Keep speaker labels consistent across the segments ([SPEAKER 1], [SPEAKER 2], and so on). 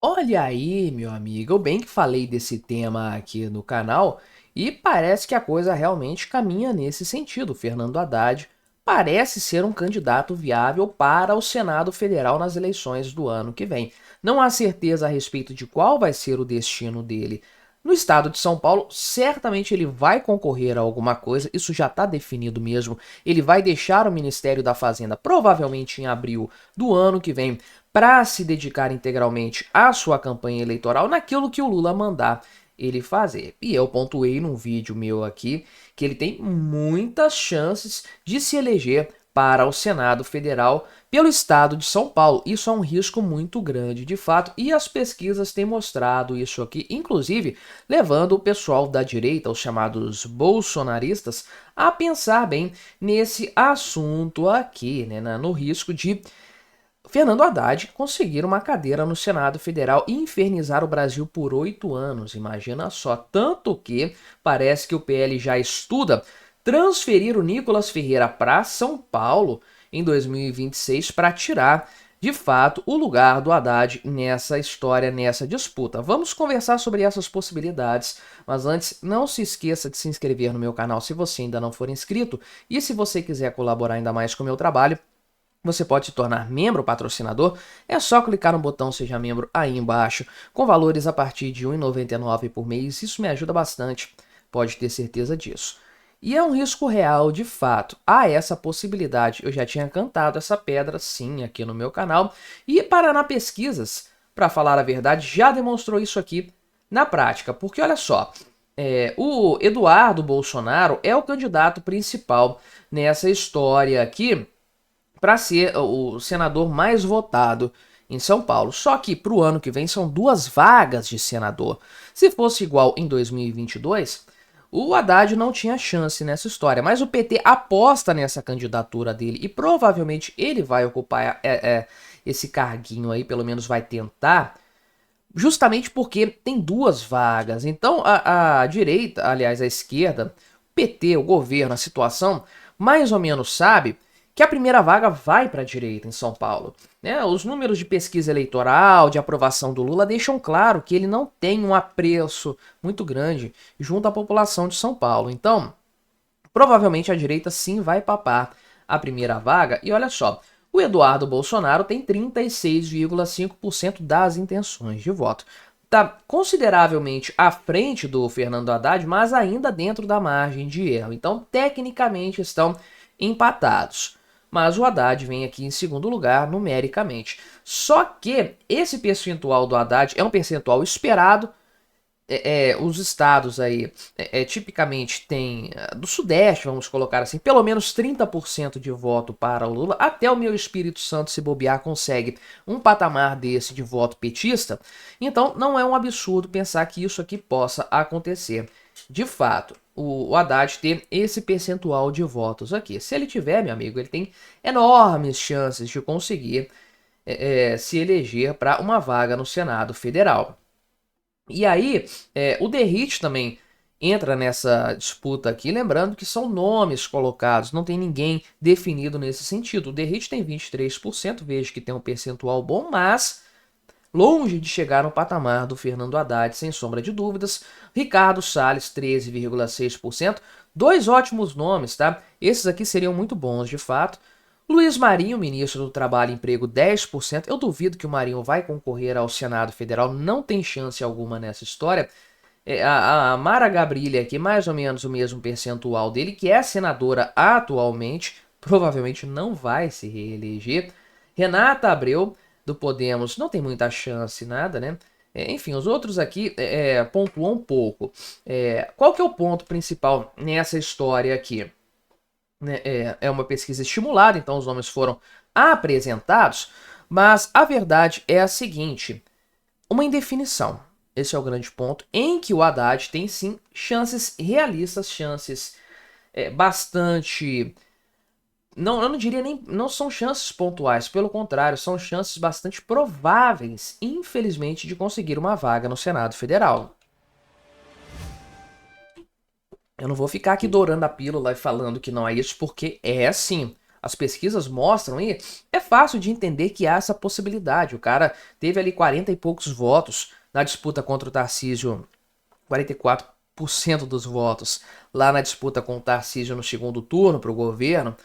[SPEAKER 1] Olha aí, meu amigo, eu bem que falei desse tema aqui no canal e parece que a coisa realmente caminha nesse sentido. Fernando Haddad parece ser um candidato viável para o Senado Federal nas eleições do ano que vem. Não há certeza a respeito de qual vai ser o destino dele. No estado de São Paulo, certamente ele vai concorrer a alguma coisa, isso já está definido mesmo. Ele vai deixar o Ministério da Fazenda provavelmente em abril do ano que vem para se dedicar integralmente à sua campanha eleitoral naquilo que o Lula mandar ele fazer. E eu pontuei num vídeo meu aqui que ele tem muitas chances de se eleger para o Senado Federal pelo estado de São Paulo. Isso é um risco muito grande, de fato, e as pesquisas têm mostrado isso aqui, inclusive levando o pessoal da direita, os chamados bolsonaristas, a pensar bem nesse assunto aqui, né, no risco de Fernando Haddad conseguir uma cadeira no Senado Federal e infernizar o Brasil por 8 anos. Imagina só. Tanto que parece que o PL já estuda transferir o Nicolas Ferreira para São Paulo em 2026 para tirar, de fato, o lugar do Haddad nessa história, nessa disputa. Vamos conversar sobre essas possibilidades, mas antes, não se esqueça de se inscrever no meu canal se você ainda não for inscrito e se você quiser colaborar ainda mais com o meu trabalho. Você pode se tornar membro patrocinador, é só clicar no botão Seja Membro aí embaixo, com valores a partir de R$ 1,99 por mês, isso me ajuda bastante, pode ter certeza disso. E é um risco real, de fato, há essa possibilidade, eu já tinha cantado essa pedra sim aqui no meu canal, e Paraná Pesquisas, para falar a verdade, já demonstrou isso aqui na prática, porque olha só, o Eduardo Bolsonaro é o candidato principal nessa história aqui, para ser o senador mais votado em São Paulo. Só que para o ano que vem são 2 vagas de senador. Se fosse igual em 2022, o Haddad não tinha chance nessa história. Mas o PT aposta nessa candidatura dele e provavelmente ele vai ocupar esse carguinho aí, pelo menos vai tentar, justamente porque tem 2 vagas. Então a direita, aliás, a esquerda, o PT, o governo, a situação, mais ou menos sabe que a primeira vaga vai para a direita em São Paulo. Né? Os números de pesquisa eleitoral, de aprovação do Lula, deixam claro que ele não tem um apreço muito grande junto à população de São Paulo. Então, provavelmente a direita sim vai papar a primeira vaga. E olha só, o Eduardo Bolsonaro tem 36,5% das intenções de voto. Está consideravelmente à frente do Fernando Haddad, mas ainda dentro da margem de erro. Então, tecnicamente, estão empatados. Mas o Haddad vem aqui em segundo lugar numericamente. Só que esse percentual do Haddad é um percentual esperado. Os estados aí tipicamente tem do Sudeste, vamos colocar assim, pelo menos 30% de voto para o Lula. Até o meu Espírito Santo, se bobear, consegue um patamar desse de voto petista. Então não é um absurdo pensar que isso aqui possa acontecer. De fato, o Haddad ter esse percentual de votos aqui. Se ele tiver, meu amigo, ele tem enormes chances de conseguir se eleger para uma vaga no Senado Federal. E aí, o Derrite também entra nessa disputa aqui, lembrando que são nomes colocados, não tem ninguém definido nesse sentido. O Derrite tem 23%, vejo que tem um percentual bom, mas longe de chegar no patamar do Fernando Haddad, sem sombra de dúvidas. Ricardo Salles, 13,6%. Dois ótimos nomes, tá? Esses aqui seriam muito bons, de fato. Luiz Marinho, ministro do Trabalho e Emprego, 10%. Eu duvido que o Marinho vai concorrer ao Senado Federal, não tem chance alguma nessa história. A Mara Gabrilli aqui, mais ou menos o mesmo percentual dele, que é senadora atualmente, provavelmente não vai se reeleger. Renata Abreu, do Podemos, não tem muita chance, nada, né? Enfim, os outros aqui pontuam um pouco. Qual que é o ponto principal nessa história aqui? Né, é uma pesquisa estimulada, então os nomes foram apresentados, mas a verdade é a seguinte: uma indefinição. Esse é o grande ponto, em que o Haddad tem sim chances realistas, chances bastante. Não, eu não diria nem. Não são chances pontuais, pelo contrário, são chances bastante prováveis, infelizmente, de conseguir uma vaga no Senado Federal. Eu não vou ficar aqui dourando a pílula e falando que não é isso, porque é assim. as pesquisas mostram aí, é fácil de entender que há essa possibilidade. O cara teve ali 40 e poucos votos na disputa contra o Tarcísio, 44% dos votos lá na disputa com o Tarcísio no segundo turno para o governo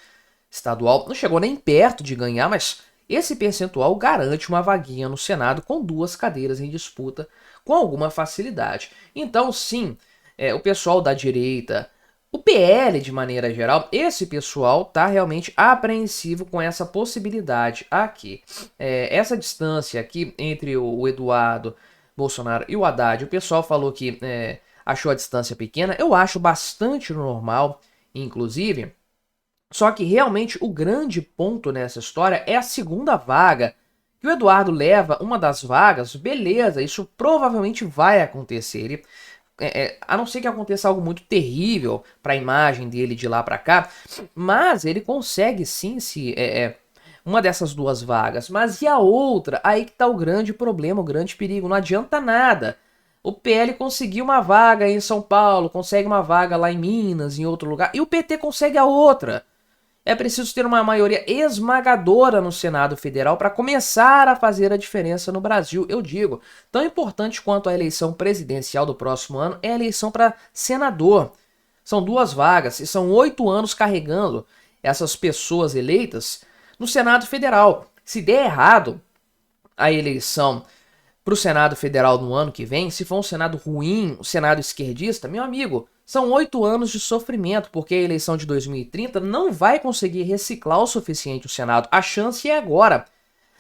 [SPEAKER 1] estadual. Não chegou nem perto de ganhar, mas esse percentual garante uma vaguinha no Senado com 2 cadeiras em disputa com alguma facilidade. Então, sim, o pessoal da direita, o PL de maneira geral, esse pessoal tá realmente apreensivo com essa possibilidade aqui. Essa distância aqui entre o Eduardo Bolsonaro e o Haddad, o pessoal falou que achou a distância pequena, eu acho bastante normal, inclusive. Só que realmente o grande ponto nessa história é a segunda vaga. Que o Eduardo leva uma das vagas, beleza, isso provavelmente vai acontecer. Ele, a não ser que aconteça algo muito terrível para a imagem dele de lá para cá, mas ele consegue sim se uma dessas 2 vagas. Mas e a outra? Aí que tá o grande problema, o grande perigo. Não adianta nada. O PL conseguiu uma vaga em São Paulo, consegue uma vaga lá em Minas, em outro lugar, e o PT consegue a outra. É preciso ter uma maioria esmagadora no Senado Federal para começar a fazer a diferença no Brasil. Eu digo, tão importante quanto a eleição presidencial do próximo ano é a eleição para senador. São 2 vagas e são 8 anos carregando essas pessoas eleitas no Senado Federal. Se der errado a eleição para o Senado Federal no ano que vem, se for um Senado ruim, um Senado esquerdista, meu amigo, são 8 anos de sofrimento, porque a eleição de 2030 não vai conseguir reciclar o suficiente o Senado. A chance é agora.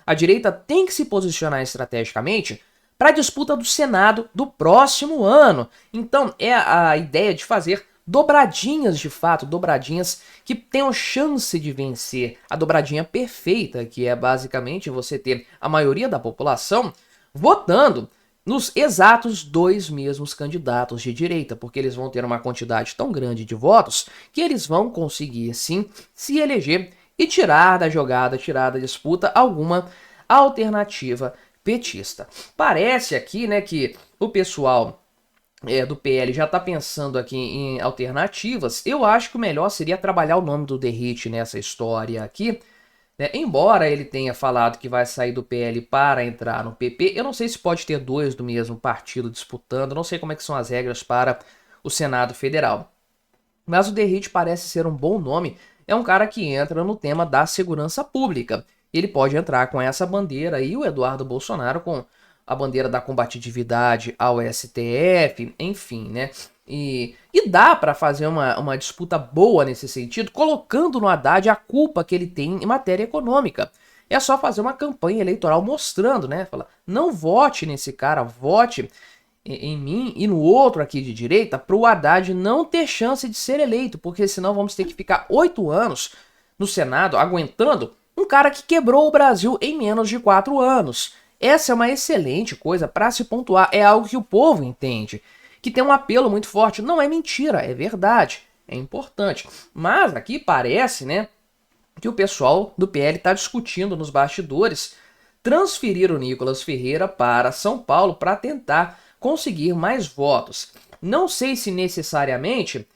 [SPEAKER 1] A direita tem que se posicionar estrategicamente para a disputa do Senado do próximo ano. Então, é a ideia de fazer dobradinhas de fato, dobradinhas que tenham chance de vencer. A dobradinha perfeita, que é basicamente você ter a maioria da população votando nos exatos 2 mesmos candidatos de direita, porque eles vão ter uma quantidade tão grande de votos que eles vão conseguir, sim, se eleger e tirar da jogada, tirar da disputa alguma alternativa petista. Parece aqui, né, que o pessoal do PL já está pensando aqui em alternativas. Eu acho que o melhor seria trabalhar o nome do Derrite nessa história aqui, né? Embora ele tenha falado que vai sair do PL para entrar no PP, eu não sei se pode ter 2 do mesmo partido disputando, não sei como é que são as regras para o Senado Federal. Mas o Derrite parece ser um bom nome, é um cara que entra no tema da segurança pública. Ele pode entrar com essa bandeira e o Eduardo Bolsonaro com a bandeira da combatividade ao STF, enfim, né? E dá para fazer uma disputa boa nesse sentido, colocando no Haddad a culpa que ele tem em matéria econômica. É só fazer uma campanha eleitoral mostrando, né? Falar, não vote nesse cara, vote em mim e no outro aqui de direita, para o Haddad não ter chance de ser eleito, porque senão vamos ter que ficar 8 anos no Senado aguentando um cara que quebrou o Brasil em menos de 4 anos. Essa é uma excelente coisa para se pontuar, é algo que o povo entende, que tem um apelo muito forte. Não é mentira, é verdade, é importante. Mas aqui parece, né, que o pessoal do PL está discutindo nos bastidores transferir o Nicolas Ferreira para São Paulo para tentar conseguir mais votos. Não sei se necessariamente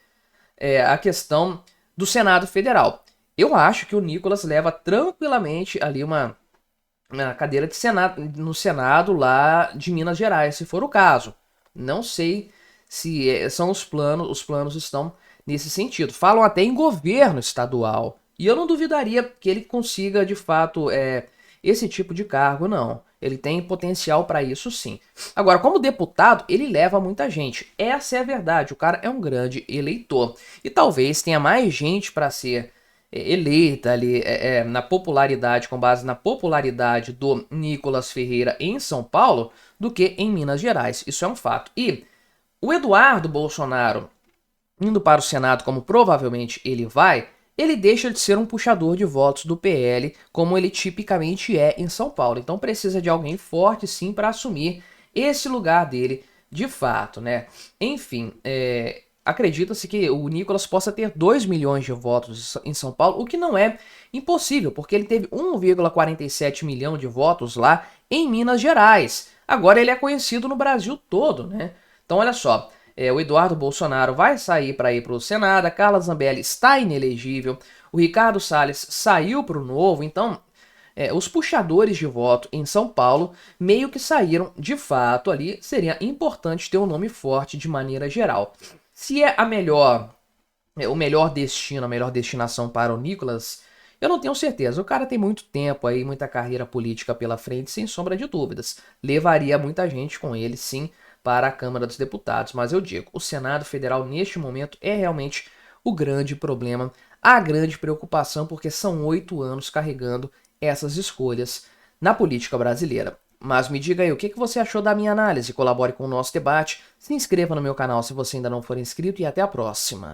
[SPEAKER 1] a questão do Senado Federal. Eu acho que o Nicolas leva tranquilamente ali uma cadeira de Senado, no Senado lá de Minas Gerais, se for o caso. Não sei se são os planos estão nesse sentido. Falam até em governo estadual. E eu não duvidaria que ele consiga, de fato, esse tipo de cargo, não. Ele tem potencial para isso, sim. Agora, como deputado, ele leva muita gente. Essa é a verdade. O cara é um grande eleitor. E talvez tenha mais gente para ser eleita ali na popularidade, com base na popularidade do Nicolas Ferreira em São Paulo, do que em Minas Gerais. Isso é um fato. E o Eduardo Bolsonaro, indo para o Senado, como provavelmente ele vai, ele deixa de ser um puxador de votos do PL, como ele tipicamente é em São Paulo. Então precisa de alguém forte, sim, para assumir esse lugar dele de fato, né? Enfim, acredita-se que o Nicolas possa ter 2 milhões de votos em São Paulo, o que não é impossível, porque ele teve 1,47 milhão de votos lá em Minas Gerais. Agora ele é conhecido no Brasil todo, né? Então olha só, o Eduardo Bolsonaro vai sair para ir para o Senado, a Carla Zambelli está inelegível, O Ricardo Salles saiu para o Novo, então os puxadores de voto em São Paulo meio que saíram de fato ali. Seria importante ter um nome forte de maneira geral. Se é o melhor destino, a melhor destinação para o Nicolas, eu não tenho certeza. O cara tem muito tempo aí, muita carreira política pela frente, sem sombra de dúvidas. Levaria muita gente com ele, sim, para a Câmara dos Deputados. Mas eu digo, o Senado Federal neste momento é realmente o grande problema, a grande preocupação, porque são 8 anos carregando essas escolhas na política brasileira. Mas me diga aí, o que você achou da minha análise? Colabore com o nosso debate, se inscreva no meu canal se você ainda não for inscrito e até a próxima.